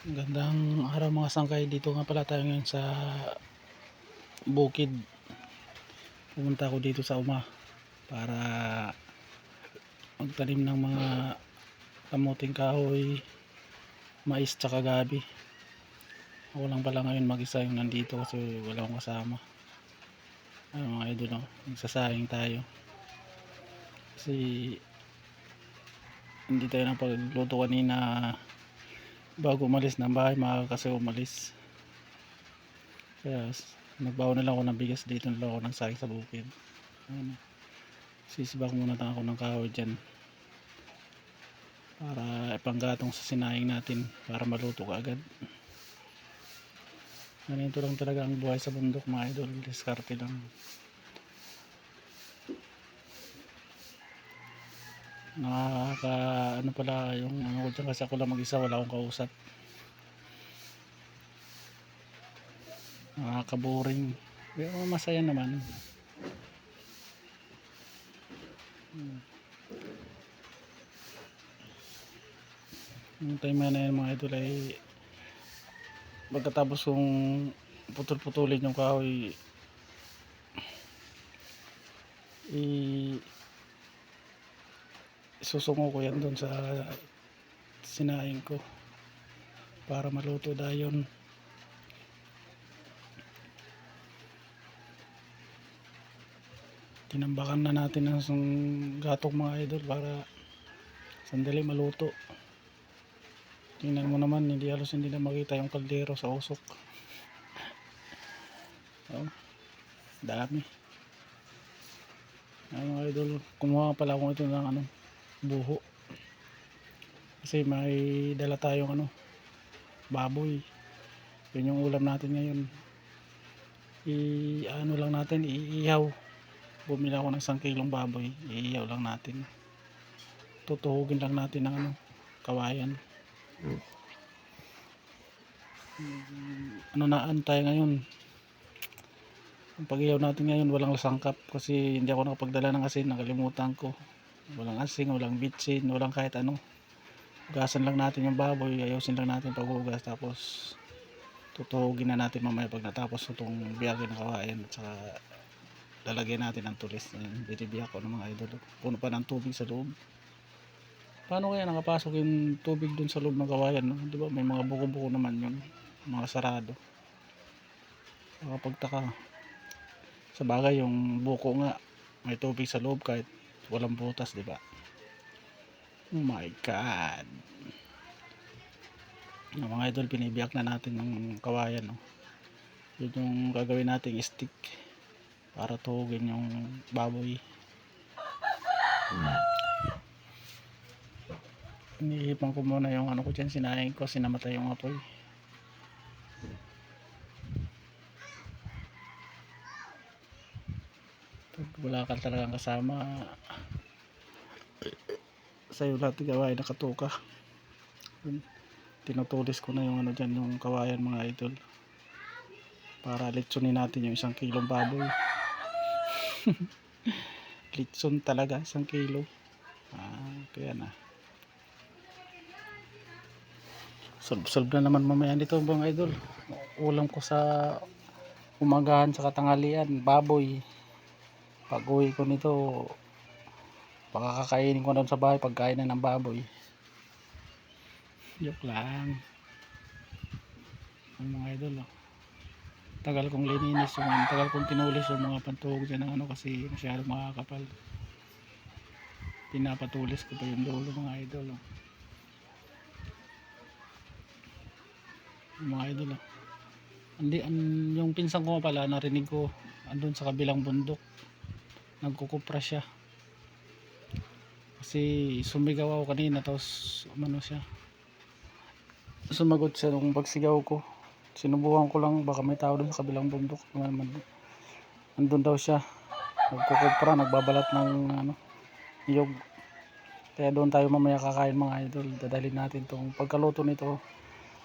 Gandang araw mga sangkay. Dito nga pala tayo ngayon sa bukid. Pumunta ako dito sa uma para magtanim ng mga kamuting kahoy, mais tsaka gabi. Ako lang pala ngayon mag-isa yung nandito kasi wala akong kasama. Mga idol, no? Nagsasayang tayo kasi hindi tayo napagluto kanina bago umalis ng bahay, maaga kasi umalis. Kaya nagbaon na lang ako ng bigas dito, na lang ako nagsayang sa bukid. Sisibak muna ako ng kahoy dyan para ipanggatong sa sinayang natin para maluto kaagad. Ganito lang talaga ang buhay sa bundok mga idol, diskarte lang. Nakaka ano pala yung ano ko dyan, kasi ako lang mag-isa, wala akong kausap. Nakaka-boring pero masaya naman. Yung time na yun mga idol ay pagkatapos kong putol-putulin yung kahoy, susungo ko yan doon sa sinaing ko para maluto dayon. Tinambakan na natin ng gatong mga idol para sandali maluto. Tingnan mo naman, halos hindi na makita yung kaldero sa usok. Oh, dami. Mga idol, kumuha pala akong ito ng buho. Kasi may dala tayong baboy. Yun yung ulam natin ngayon. Lang natin, iihaw. Bumili ako ng 1 kilong baboy, iihaw lang natin. Tutuhugin lang natin ng kawayan. Naan tayo ngayon. Ang pag-ihaw natin ngayon walang sangkap kasi hindi ako nakapagdala ng asin, nakalimutan ko. Walang asin, walang bitsin, walang kahit ano. Hugasan lang natin yung baboy, ayusin lang natin paghugas, tapos tutuhugin na natin mamaya pag natapos itong biyagin ng kawayan, at saka lalagyan natin ng tulis. Binibiyak ko ng mga idol, puno pa ng tubig sa loob. Paano kaya nakapasok yung tubig dun sa loob ng kawayan, no? Diba may mga buko-buko naman yun, mga sarado. Nakapagtaka. Sa bagay yung buko nga may tubig sa loob kahit walang butas, diba? Oh my god. Mga idol, binibiyak na natin yung kawayan, no? Yun yung gagawin nating stick para tuhugin yung baboy. Inihipan ko muna yung ko dyan, sinayang ko, sinamatay yung apoy. Pag wala ka talagang kasama, sa'yo lahat ng gawain nakatuka. Tinutulis ko na yung dyan, yung kawayan mga idol, para litsunin natin yung 1 kilong baboy. Litson talaga, 1 kilo. Kaya na. Solve na naman mamaya nito mga idol. Ulam ko sa umagahan sa katanghalian, baboy. Pag uwi ko nito, pakakainin ko doon sa bahay pagkain na ng baboy. Joke lang. Ang mga idol, tagal kong lininis tagal kong tinulis yung mga pantuhog dyan ng kasi masyadong makakapal. Pinapatulis ko pa yung dulo mga idol. Mga idol, yung pinsan ko pala, narinig ko andun sa kabilang bundok, nagkukupra siya kasi sumigaw ako kanina, tapos siya, sumagot siya nung pagsigaw ko. Sinubukan ko lang baka may tao dun sa kabilang bundok. Andun daw siya, nagkukupra, nagbabalat ng niyog. Kaya doon tayo mamaya kakain mga idol. Dadalhin natin tong pagkaluto nito,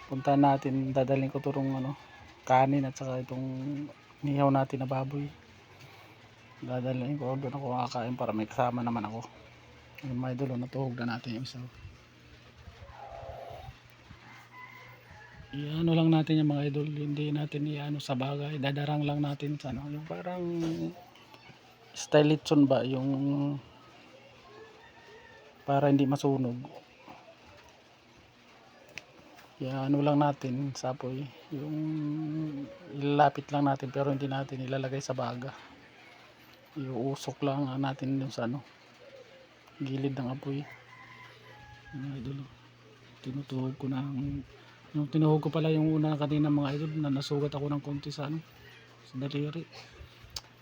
puntahan natin, dadalhin ko itong kanin at saka itong nihaw natin na baboy. Dadalhin ko doon, ako kakain para may kasama naman ako. Yung mga idol, natuhog na natin yung isa. iano lang natin yung mga idol, hindi natin iano sa baga, idadarang lang natin sa ano, yung parang style lechon ba, yung para hindi masunog. Iano lang natin sa apoy, yung ilalapit lang natin pero hindi natin ilalagay sa baga, iuusok lang natin dun sa ano, gilid ng apoy. Mga idol, tinutuhog ko ng yung tinuhog ko pala yung una kanina mga idol, na nasugat ako ng konti sa ano, sa daliri.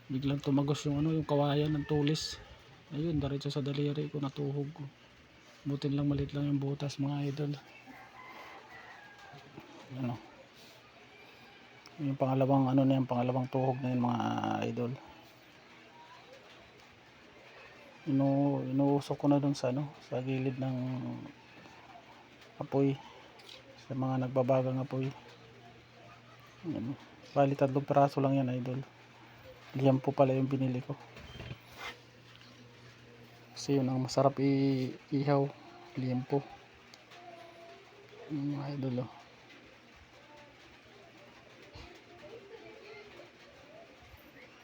Biglang tumagos yung ano, yung kawayan ng tulis, ayun diretso sa daliri ko natuhog ko. Butin lang maliit lang yung butas mga idol. Ano, yung pangalawang ano na yung pangalawang tuhog na yun mga idol. Inuusok ko na dun sa ano, sa gilid ng apoy, sa mga nagbabagang apoy. Ano, bali 3 piraso lang yan idol. Liampo pala yung binili ko, kasi yun ang masarap ihaw, liampo. Mga idol, oh.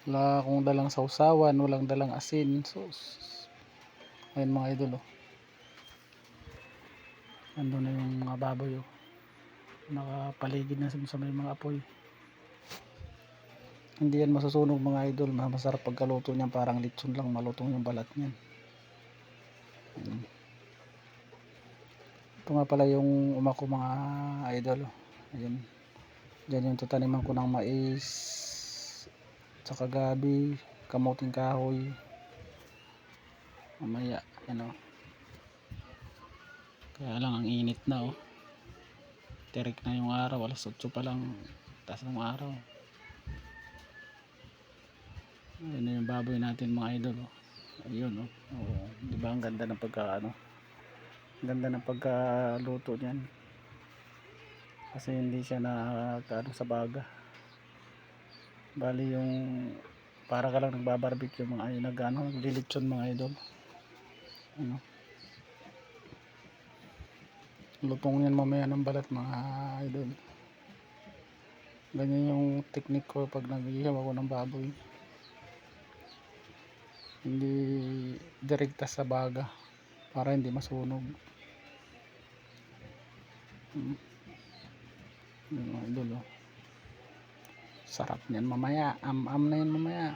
Wala akong dalang sausawan, walang dalang asin, sus. Ayun mga idol, oh. Andun na yung mga baboy, oh, nakapaligid na sa may mga apoy. Hindi yan masusunog mga idol, masarap pagkaluto niyan, parang lechon lang, malutong yung balat niyan. Ito nga pala yung umako mga idol, oh. Ayun, dyan yung tataniman ko ng mais, tsaka gabi, kamuting kahoy. Mamaya ano, kaya lang ang init na, oh. Tirik na yung araw, alas 8 pa lang, taas ng araw. Ayun na yung baboy natin mga idol, oh. Ayun, oh. Oh, di ba ang ganda ng pagkaano, ganda ng pagkaluto niyan, kasi hindi siya nakakaano sa baga. Bali yung para ka lang nagbabarbecue mga ay nagano, naglilitsyon mga idol. Ano, lutong yan mamaya ng balat mga idol. Ganyan yung technique ko pag nag-ihaw ako ng baboy, hindi direkta sa baga para hindi masunog. Yung mga idol, oh. Sarap niyan mamaya, am na yan mamaya.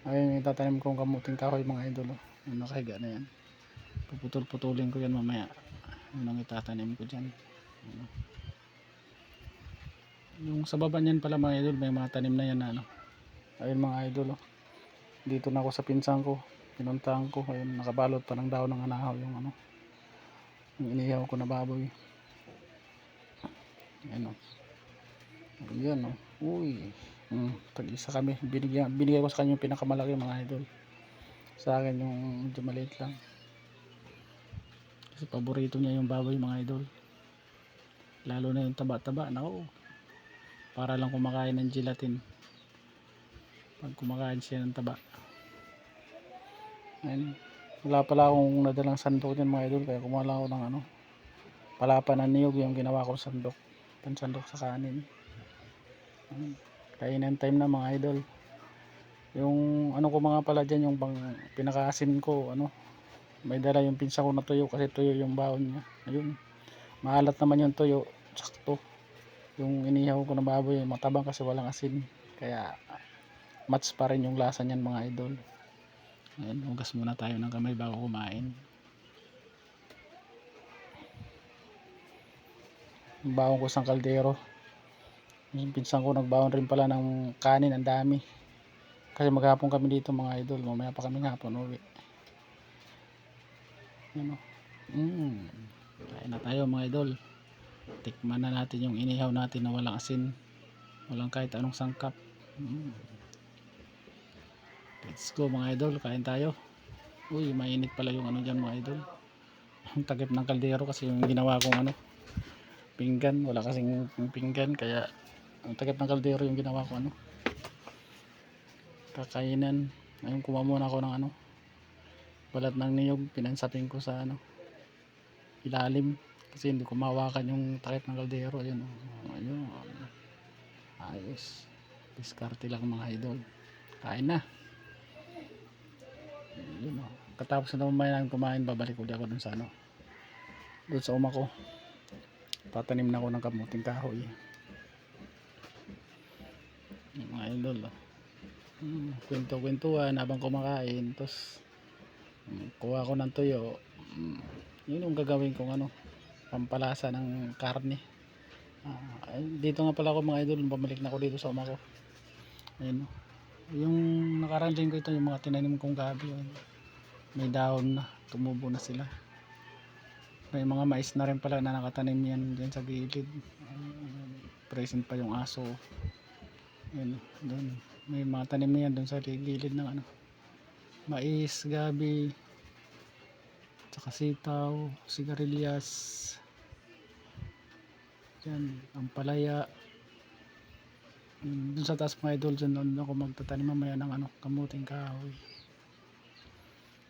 Ayun yung tatanim kong kamuting kahoy mga idol, oh. Yung nakahiga na yan, puputol-putulin ko yan mamaya. Yun ang itatanim ko dyan. Yung sa baba niyan pala mga idol, may mga tanim na yan na ano. Ayun mga idol, oh. Dito na ako sa pinsan ko, pinuntahan ko. Ayun, nakabalot pa ng daon ng anahaw yung ano, yung inihaw ko na baboy. Ayun, oh. Ayun, oh. Uy, tag-isa kami, binigay ko sa kanya yung pinakamalaki mga idol, sa akin yung medyo maliit lang, kasi paborito niya yung baboy mga idol, lalo na yung taba-taba. Nako, para lang kumakain ng gelatin pag kumakain siya ng taba. Ayun, wala pala akong nadalang sandok dyan mga idol, kaya kumuha lang ako ng ano, palapa na niyog, yung ginawa ko sandok, pansandok sa kanin. Kainan time na mga idol. Yung ano ko mga pala dyan, yung pinakaasin ko, ano, may dala yung pinsa ko na tuyo, kasi tuyo yung baon niya. Ayun, maalat naman yung tuyo, sakto. Yung inihaw ko na baboy matabang kasi walang asin, kaya match pa rin yung lasa niyan mga idol. Ayun, hugas muna tayo ng kamay bago kumain. Yung baon ko isang kaldero, yung pinsan ko nagbaon rin pala ng kanin, ang dami, kasi maghapon kami dito mga idol, mamaya pa kami hapon uwi. Ano, kain na tayo mga idol. Tikman na natin yung inihaw natin na walang asin, walang kahit anong sangkap. Let's go mga idol, kain tayo. Uy, mainit pala yung ano dyan mga idol, yung takip ng kaldero, kasi yung ginawa kong ano, pinggan, wala kasing pinggan, kaya ang takip ng kaldero yung ginawa ko ano, kakainan. Ngayon kuha muna ako ng ano, balat ng niyog, pinansapin ko sa ano, ilalim, Kasi hindi ko mahawakan yung takip ng kaldero. Ayun, oh. Ayun. Ayos. Diskarte lang mga idol. Kain na. Ayun, oh. Katapos na naman namin kumain, babalik ulit ako dun sa ano. Dun sa uma ko. Tatanim na ako ng kamuting kahoy. Mga idol, oh. Kwento-kwentuhan habang kumakain. Tapos kuha ko ng tuyo. Yun yung gagawin kong ano, pampalasa ng karne. Dito nga pala ako mga idol, bumalik na ako dito sa uma ko. Ayun, oh. Yung nakaraan ko ito, yung mga tinanim kong gabi, oh. May dahon na, tumubo na sila. May mga mais na rin pala na nakatanim yan dyan sa gilid. Present pa yung aso. Ayun, doon. May mga tanim yan doon sa gilid ng ano, mais, gabi, tsaka sitaw, sigarilyas, dyan, ampalaya. Doon sa taas mga idol, dyan ako magtatanim mamaya ng ano, kamuting kahoy.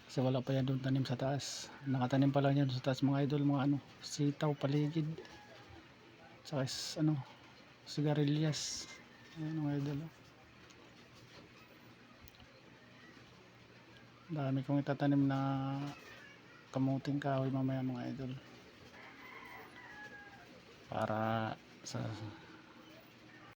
Kasi wala pa yan doon tanim sa taas. Nakatanim pa lang yan sa taas mga idol, mga ano, sitaw, paligid, tsaka ano, sigarilyas. Ayan mga idol, oh. Dami kong itatanim na kamuting kahoy mamaya mga idol, para sa